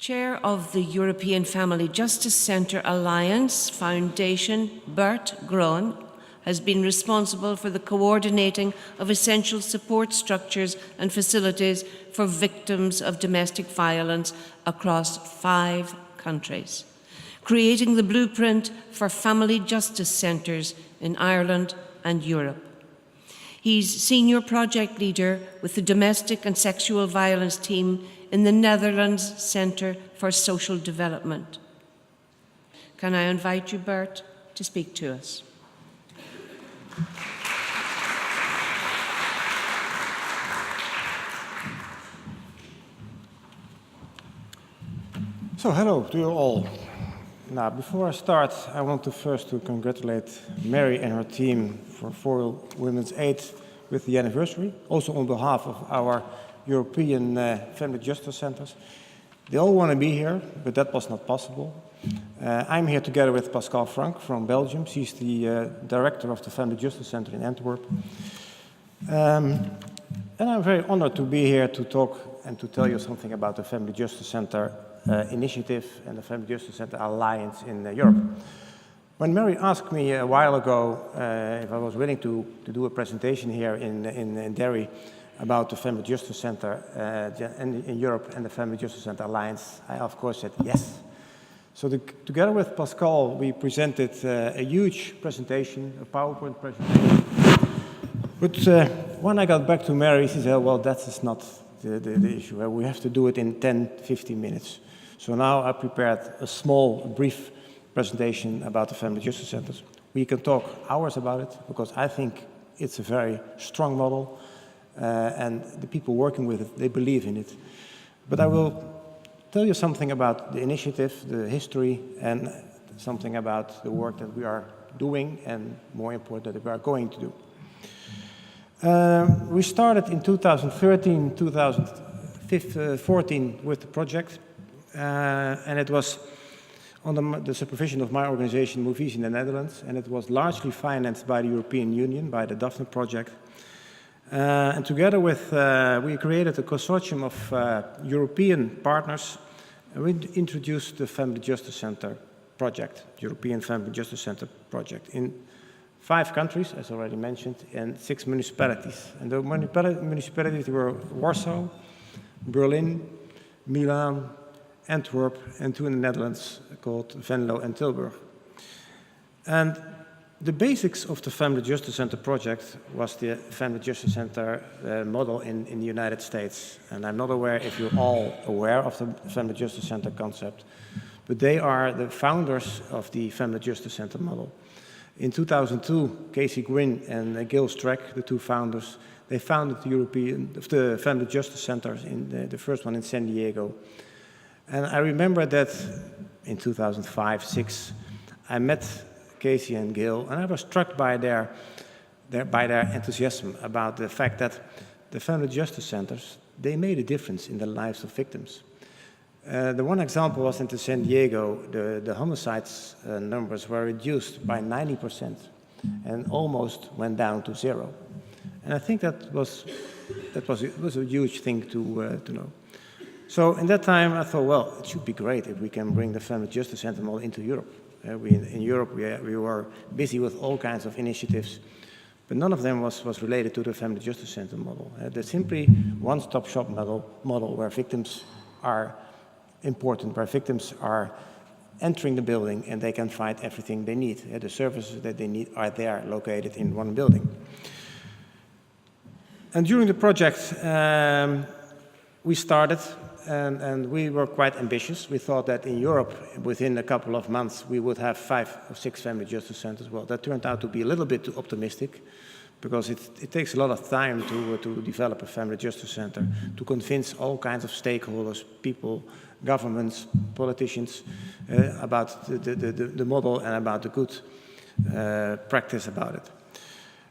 Chair of the European Family Justice Centre Alliance Foundation, Bert Groen, has been responsible for the coordinating of essential support structures and facilities for victims of domestic violence across 5 countries, creating the blueprint for family justice centres in Ireland and Europe. He's senior project leader with the Domestic and Sexual Violence team in the Netherlands Centre for Social Development. Can I invite you, Bert, to speak to us? So, hello to you all. Now, before I start, I want to first congratulate Mary and her team for Foyle Women's Aid with the anniversary, also on behalf of our European Family Justice Centers. They all want to be here, but that was not possible. I'm here together with Pascal Frank from Belgium. She's the director of the Family Justice Center in Antwerp. And I'm very honored to be here to talk and to tell you something about the Family Justice Center initiative and the Family Justice Center Alliance in Europe. When Mary asked me a while ago if I was willing to do a presentation here in Derry about the Family Justice Center in Europe and the Family Justice Center Alliance, I of course said yes. So together with Pascal, we presented a huge presentation, a PowerPoint presentation. But when I got back to Mary, she said, well, that is not the issue. We have to do it in 10, 15 minutes. So now I prepared a small, brief presentation about the Family Justice Centers. We can talk hours about it, because I think it's a very strong model, and the people working with it, they believe in it. But I will tell you something about the initiative, the history, and something about the work that we are doing, and more important, that we are going to do. We started in 2013, 2014 with the project, and it was under the supervision of my organization, Movies in the Netherlands, and it was largely financed by the European Union, by the Daphne project. And together with, we created a consortium of European partners, and we introduced the Family Justice Center project, European Family Justice Center project, in 5 countries, as already mentioned, and 6 municipalities. And the municipalities were Warsaw, Berlin, Milan, Antwerp, and 2 in the Netherlands called Venlo and Tilburg. And the basics of the Family Justice Center project was the Family Justice Center model in the United States. And I'm not aware if you're all aware of the Family Justice Center concept, but they are the founders of the Family Justice Center model. In 2002, Casey Gwynn and Gil Streck, the 2 founders, they founded the Family Justice Centers, in the first one in San Diego. And I remember that in 2005-06, I met Casey and Gil, and I was struck by their enthusiasm about the fact that the Family Justice Centers, they made a difference in the lives of victims. The one example was in San Diego, the homicides numbers were reduced by 90% and almost went down to 0. And I think that was a huge thing to know. So in that time I thought, well, it should be great if we can bring the Family Justice Center model into Europe. In Europe we were busy with all kinds of initiatives, but none of them was related to the Family Justice Center model. They're simply one-stop shop model where victims are important, where victims are entering the building and they can find everything they need. The services that they need are there, located in one building. And during the project, we started, and we were quite ambitious. We thought that in Europe, within a couple of months, we would have 5 or 6 Family Justice Centers. Well, that turned out to be a little bit too optimistic, because it takes a lot of time to develop a Family Justice Center, to convince all kinds of stakeholders, people, governments, politicians, about the model and about the good practice about it.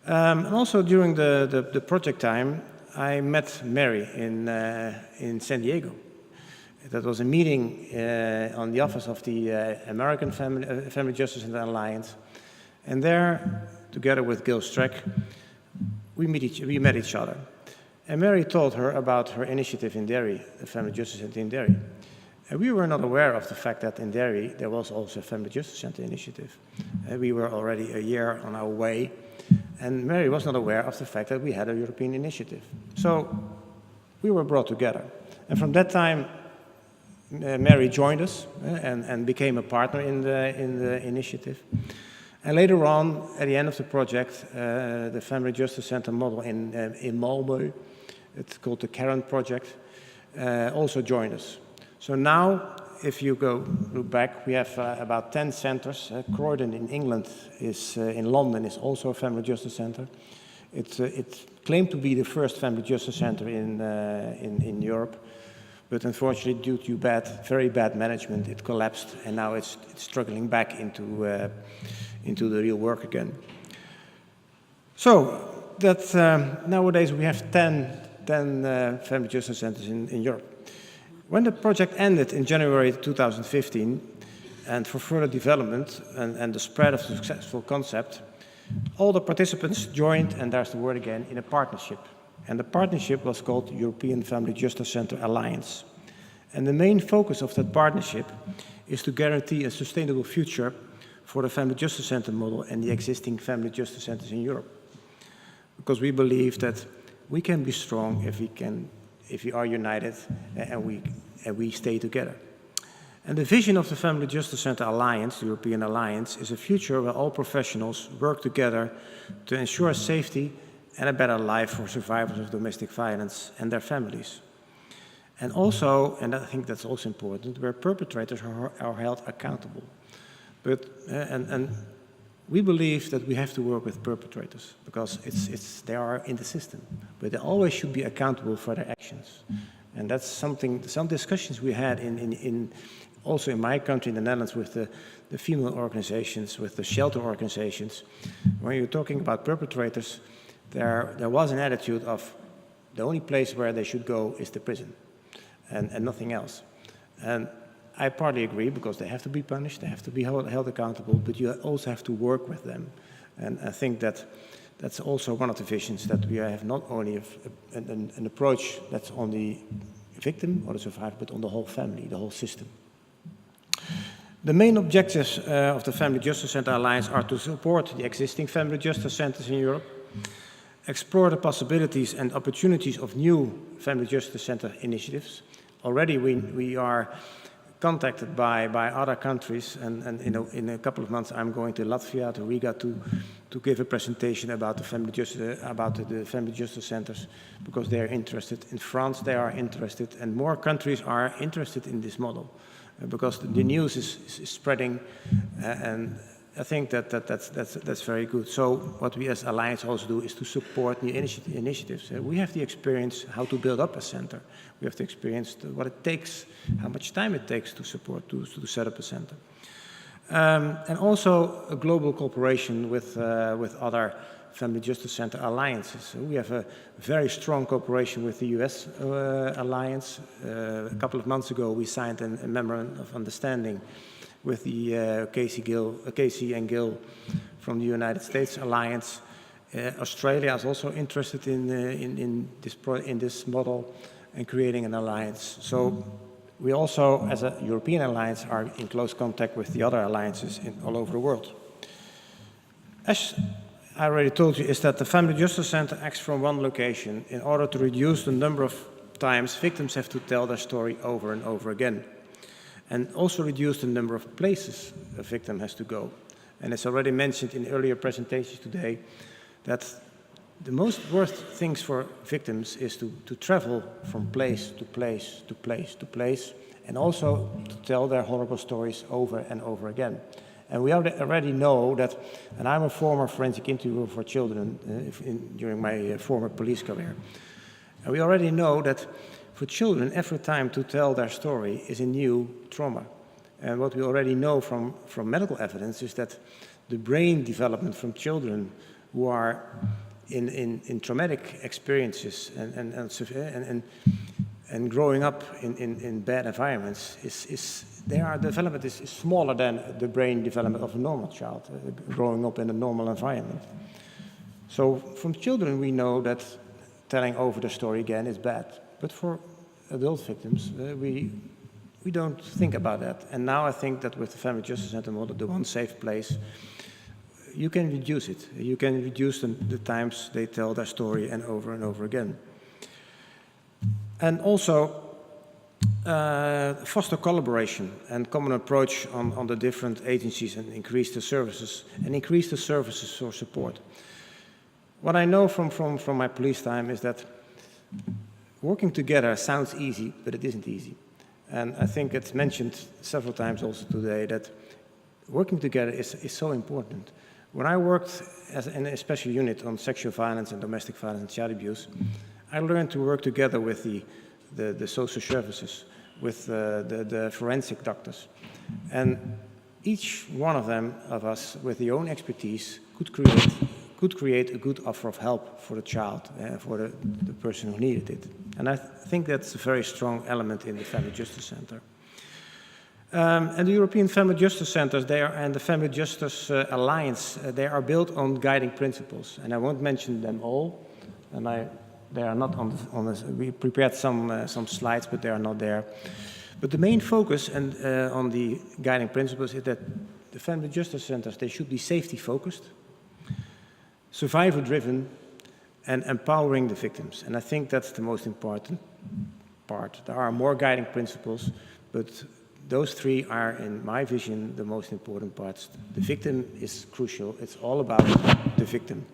And also during the project time, I met Mary in San Diego. That was a meeting on the office of the American Family Justice Center Alliance. And there, together with Gil Streck, we met each other. And Mary told her about her initiative in Derry, the Family Justice Center in Derry. And we were not aware of the fact that in Derry there was also a Family Justice Center initiative. We were already a year on our way, and Mary was not aware of the fact that we had a European initiative. So we were brought together. And from that time, Mary joined us and became a partner in the initiative. And later on, at the end of the project, the Family Justice Center model in Malmö, it's called the Karen project, also joined us. So now, if you look back, we have about 10 centers. Croydon in England in London is also a family justice center. It claimed to be the first family justice center in Europe, but unfortunately, due to very bad management, it collapsed, and now it's struggling back into the real work again. So that nowadays we have 10 family justice centers in Europe. When the project ended in January 2015, and for further development and the spread of the successful concept, all the participants joined, and there's the word again, in a partnership. And the partnership was called European Family Justice Center Alliance. And the main focus of that partnership is to guarantee a sustainable future for the Family Justice Center model and the existing family justice centers in Europe. Because we believe that we can be strong if we are united and we stay together. And the vision of the Family Justice Center Alliance, the European Alliance, is a future where all professionals work together to ensure safety and a better life for survivors of domestic violence and their families. And also, and I think that's also important, where perpetrators are held accountable. And we believe that we have to work with perpetrators because they are in the system, but they always should be accountable for their actions. And that's some discussions we had also in my country, in the Netherlands, with the female organizations, with the shelter organizations. When you're talking about perpetrators, there was an attitude of the only place where they should go is the prison and nothing else. And I partly agree, because they have to be punished, they have to be held accountable, but you also have to work with them. And I think that's also one of the visions, that we have not only an approach that's on the victim or the survivor, but on the whole family, the whole system. The main objectives of the Family Justice Center Alliance are to support the existing family justice centers in Europe, explore the possibilities and opportunities of new family justice center initiatives. Already we are contacted by other countries, and in a couple of months I'm going to Latvia, to Riga, to give a presentation about the family justice centers, because they are interested. In France they are interested, and more countries are interested in this model, because the news is spreading, and I think that's very good. So what we as Alliance also do is to support new initiatives. We have the experience how to build up a center. We have the experience what it takes, how much time it takes to set up a center. And also a global cooperation with other family justice center alliances. So we have a very strong cooperation with the US alliance. A couple of months ago we signed a memorandum of understanding with the Casey and Gill from the United States Alliance. Australia is also interested in this model and creating an alliance. So we also, as a European alliance, are in close contact with the other alliances all over the world. As I already told you, is that the Family Justice Center acts from one location in order to reduce the number of times victims have to tell their story over and over again, and also reduce the number of places a victim has to go. And it's already mentioned in earlier presentations today that the most worst things for victims is to travel from place to place to place to place, and also to tell their horrible stories over and over again. And we already know that, and I'm a former forensic interviewer for children during my former police career, and we already know that for children, every time to tell their story is a new trauma. And what we already know from medical evidence is that the brain development from children who are in traumatic experiences and growing up in bad environments, their development is smaller than the brain development of a normal child growing up in a normal environment. So from children we know that telling over the story again is bad. But for adult victims, we we don't think about that. And now I think that with the Family Justice Center model, the one safe place, you can reduce it. You can reduce the times they tell their story and over again. And also foster collaboration and common approach on the different agencies and increase the services for support. What I know from my police time is that working together sounds easy, but it isn't easy. And I think it's mentioned several times also today that working together is so important. When I worked in a special unit on sexual violence and domestic violence and child abuse, I learned to work together with the social services, with the forensic doctors. And each one of us, with their own expertise, could create a good offer of help for the child, for the person who needed it. And I think that's a very strong element in the Family Justice Center. And the European Family Justice Centers, and the Family Justice Alliance, they are built on guiding principles. And I won't mention them all, and they are not on this. We prepared some slides, but they are not there. But the main focus on the guiding principles is that the Family Justice Centers, they should be safety-focused, survivor-driven, and empowering the victims. And I think that's the most important part. There are more guiding principles, but those three are, in my vision, the most important parts. The victim is crucial. It's all about the victim.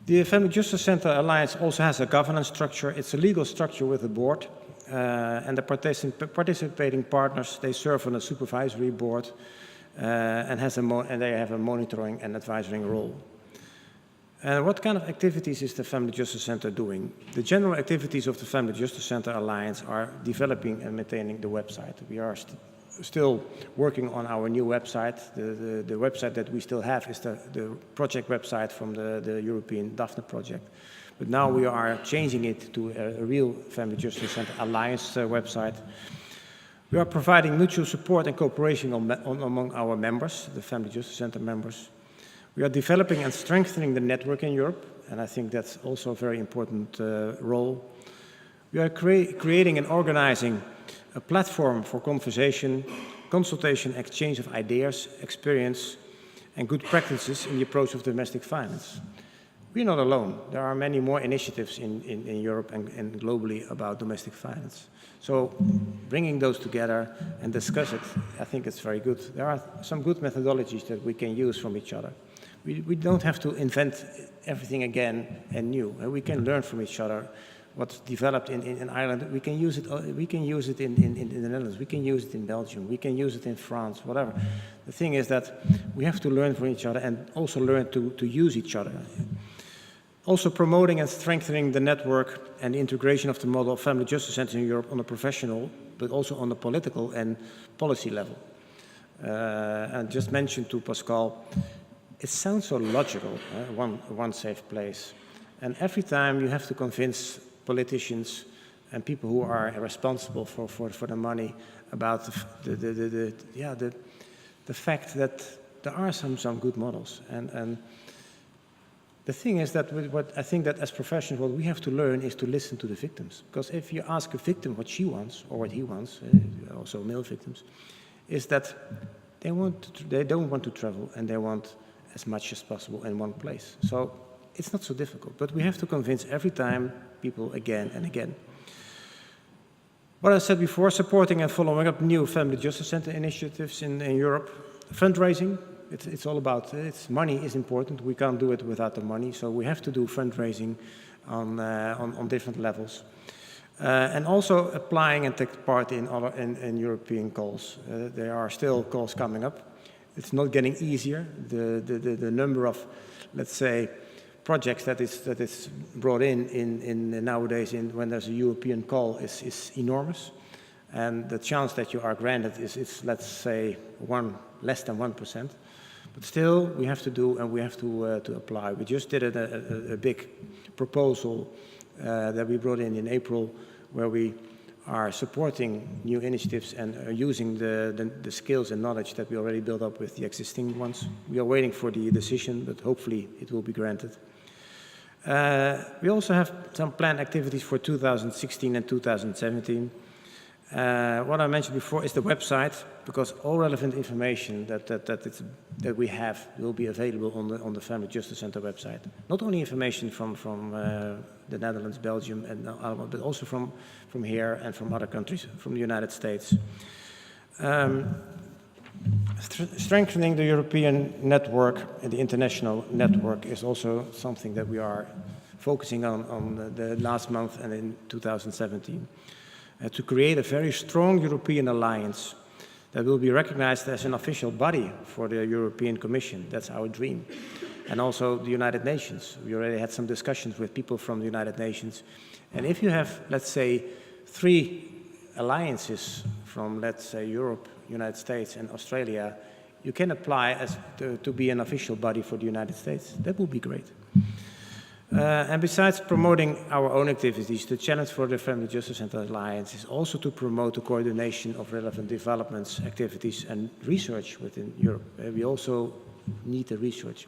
The Family Justice Center Alliance also has a governance structure. It's a legal structure with a board. And the participating partners, they serve on a supervisory board and they have a monitoring and advisory role. What kind of activities is the Family Justice Center doing? The general activities of the Family Justice Center Alliance are developing and maintaining the website. We are still working on our new website. The website that we still have is the project website from the European Daphne project. But now we are changing it to a real Family Justice Center Alliance website. We are providing mutual support and cooperation among our members, the Family Justice Center members. We are developing and strengthening the network in Europe, and I think that's also a very important role. We are creating and organizing a platform for conversation, consultation, exchange of ideas, experience, and good practices in the approach of domestic violence. We're not alone. There are many more initiatives in Europe and globally about domestic violence. So bringing those together and discuss it, I think it's very good. There are some good methodologies that we can use from each other. We don't have to invent everything again and new. We can learn from each other. What's developed in Ireland, we can use it. We can use it in the Netherlands. We can use it in Belgium. We can use it in France. Whatever. The thing is that we have to learn from each other and also learn to use each other. Also promoting and strengthening the network and the integration of the model of Family Justice Centers in Europe on a professional, but also on the political and policy level. And just mentioned to Pascal, it sounds so logical, one safe place. And every time you have to convince politicians and people who are responsible for the money about the fact that there are some good models. And the thing is that what I think that as professionals, what we have to learn is to listen to the victims. Because if you ask a victim what she wants or what he wants, also male victims, is that they don't want to travel and they want as much as possible in one place. So it's not so difficult, but we have to convince every time people again and again. What I said before, supporting and following up new Family Justice Center initiatives in Europe. Fundraising, it's all about, money is important. We can't do it without the money, so we have to do fundraising on different levels. And also applying and take part in European calls. There are still calls coming up. It's not getting easier. The number of, let's say, projects that is brought in nowadays when there's a European call is enormous, and the chance that you are granted is let's say less than 1%. But still, we have to do and we have to apply. We just did a big proposal that we brought in April, where we are supporting new initiatives and are using the skills and knowledge that we already built up with the existing ones. We are waiting for the decision, but hopefully it will be granted. We also have some planned activities for 2016 and 2017. What I mentioned before is the website, because all relevant information that we have will be available on the Family Justice Center website. Not only information from the Netherlands, Belgium, and but also from here and from other countries, from the United States. Strengthening the European network and the international network is also something that we are focusing on the last month and in 2017. To create a very strong European alliance that will be recognized as an official body for the European Commission. That's our dream. And also the United Nations. We already had some discussions with people from the United Nations. And if you have, let's say, 3 alliances from, let's say, Europe, United States, and Australia, you can apply to be an official body for the United States. That would be great. And besides promoting our own activities, the challenge for the Family Justice Center Alliance is also to promote the coordination of relevant developments, activities, and research within Europe. We also need the research.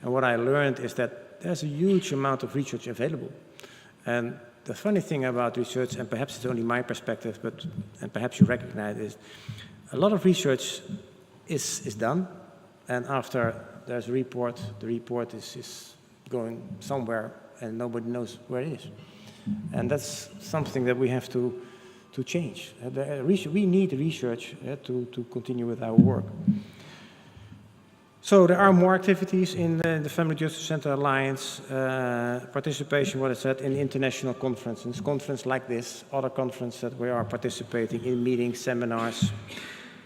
And what I learned is that there's a huge amount of research available. And the funny thing about research, and perhaps it's only my perspective, and perhaps you recognize it, is a lot of research is done, and after there's a report, the report is going somewhere and nobody knows where it is. And that's something that we have to change. We need research to continue with our work. So there are more activities in the Family Justice Center Alliance, participation, what I said, in international conferences, conferences like this, other conferences that we are participating in, meetings, seminars,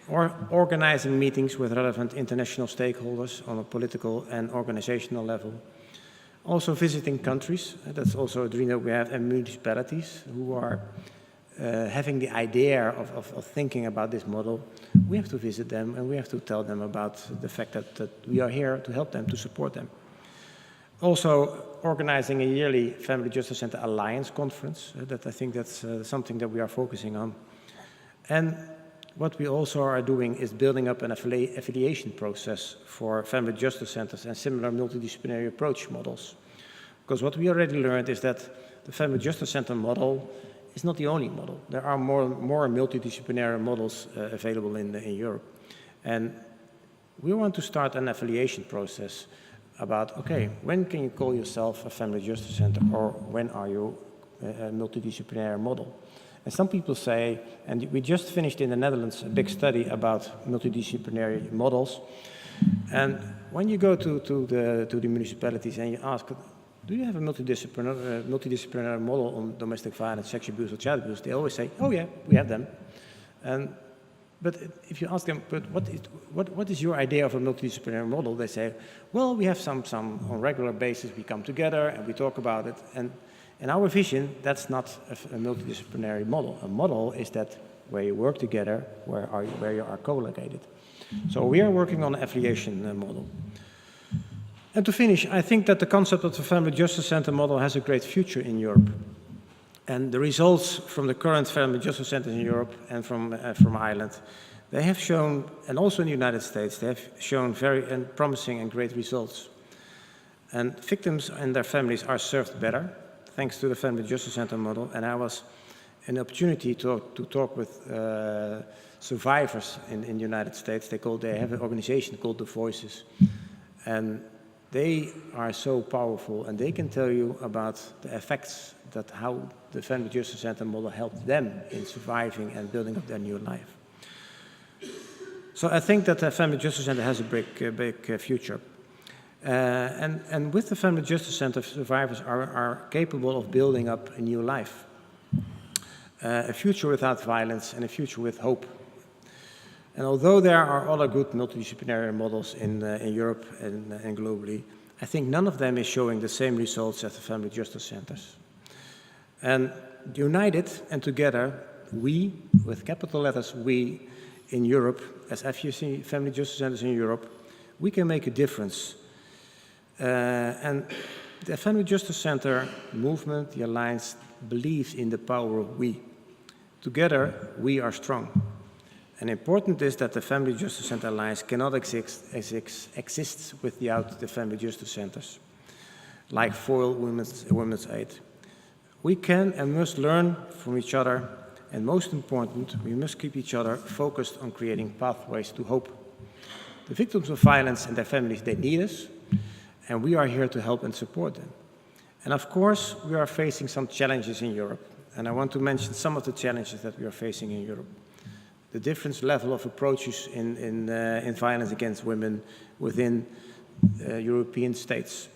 or organizing meetings with relevant international stakeholders on a political and organizational level. Also visiting countries, that's also a dream that we have, and municipalities who are having the idea of thinking about this model. We have to visit them and we have to tell them about the fact that we are here to help them, to support them. Also organizing a yearly Family Justice Center Alliance conference, that I think that's something that we are focusing on. And what we also are doing is building up an affiliation process for family justice centers and similar multidisciplinary approach models. Because what we already learned is that the family justice center model is not the only model. There are more multidisciplinary models available in Europe. And we want to start an affiliation process about, okay, when can you call yourself a family justice center, or when are you a multidisciplinary model? And some people say, and we just finished in the Netherlands a big study about multidisciplinary models. And when you go to the municipalities and you ask, do you have a multidisciplinary model on domestic violence, sexual abuse, or child abuse? They always say, oh yeah, we have them. But if you ask them, but what is your idea of a multidisciplinary model? They say, well, we have some on regular basis, we come together and we talk about it. And in our vision, that's not a multidisciplinary model. A model is that where you work together, where you are co-located. So we are working on an affiliation model. And to finish, I think that the concept of the Family Justice Center model has a great future in Europe. And the results from the current Family Justice Centers in Europe and from Ireland, they have shown, and also in the United States, they have shown very promising and great results. And victims and their families are served better, thanks to the Family Justice Center model. And I was an opportunity to talk with survivors in the United States. They have an organization called The Voices. And they are so powerful, and they can tell you about the effects that how the Family Justice Center model helped them in surviving and building up their new life. So I think that the Family Justice Center has a big future. And with the Family Justice Center, survivors are capable of building up a new life. A future without violence and a future with hope. And although there are other good multidisciplinary models in Europe and globally, I think none of them is showing the same results as the Family Justice Centers. And united and together, we, with capital letters we, in Europe, as FJC Family Justice Centers in Europe, we can make a difference. And the Family Justice Center movement, the Alliance, believes in the power of we. Together, we are strong. And important is that the Family Justice Center Alliance cannot exist without the Family Justice Centers, like Foyle Women's Aid. We can and must learn from each other And most important, we must keep each other focused on creating pathways to hope. The victims of violence and their families, they need us, and we are here to help and support them. And of course, we are facing some challenges in Europe, and I want to mention some of the challenges that we are facing in Europe. The different level of approaches in violence against women within European states.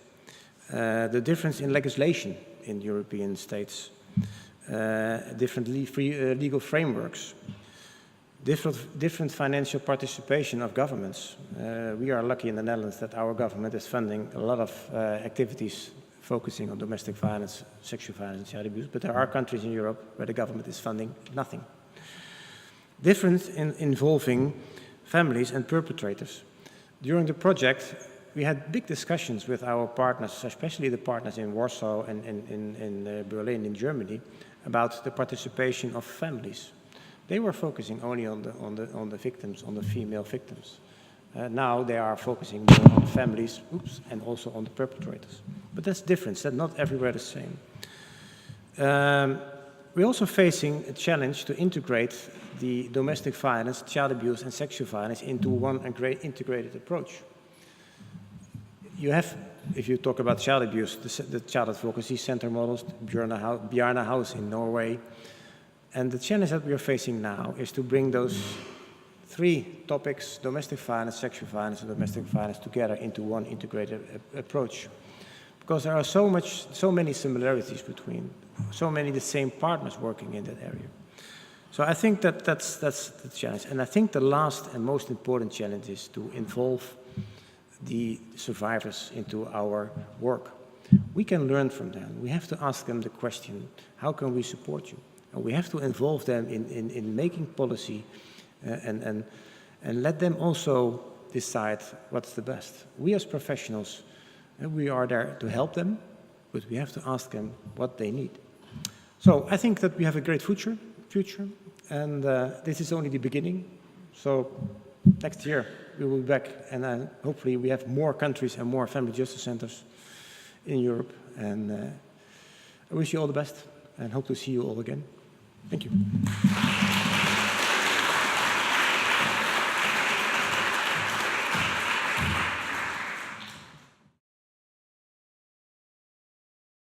The difference in legislation in European states. Different legal frameworks. Different financial participation of governments. We are lucky in the Netherlands that our government is funding a lot of activities focusing on domestic violence, sexual violence, and child abuse, but there are countries in Europe where the government is funding nothing. Difference in involving families and perpetrators. During the project, we had big discussions with our partners, especially the partners in Warsaw and in Berlin, in Germany, about the participation of families. They were focusing only on the victims, on the female victims. Now they are focusing more on families, and also on the perpetrators. But that's different. That's not everywhere the same. We're also facing a challenge to integrate the domestic violence, child abuse, and sexual violence into one integrated approach. You have, if you talk about child abuse, the child advocacy center models, Bjarne House in Norway. And the challenge that we are facing now is to bring those three topics, domestic violence, sexual violence, and domestic violence, together into one integrated approach. Because there are so many similarities between, so many the same partners working in that area. So I think that's the challenge. And I think the last and most important challenge is to involve the survivors into our work. We can learn from them. We have to ask them the question, how can we support you? And we have to involve them in making policy and let them also decide what's the best. We as professionals, we are there to help them, but we have to ask them what they need. So I think that we have a great future, and this is only the beginning. So next year we will be back, and hopefully we have more countries and more family justice centers in Europe. And I wish you all the best, and hope to see you all again. Thank you.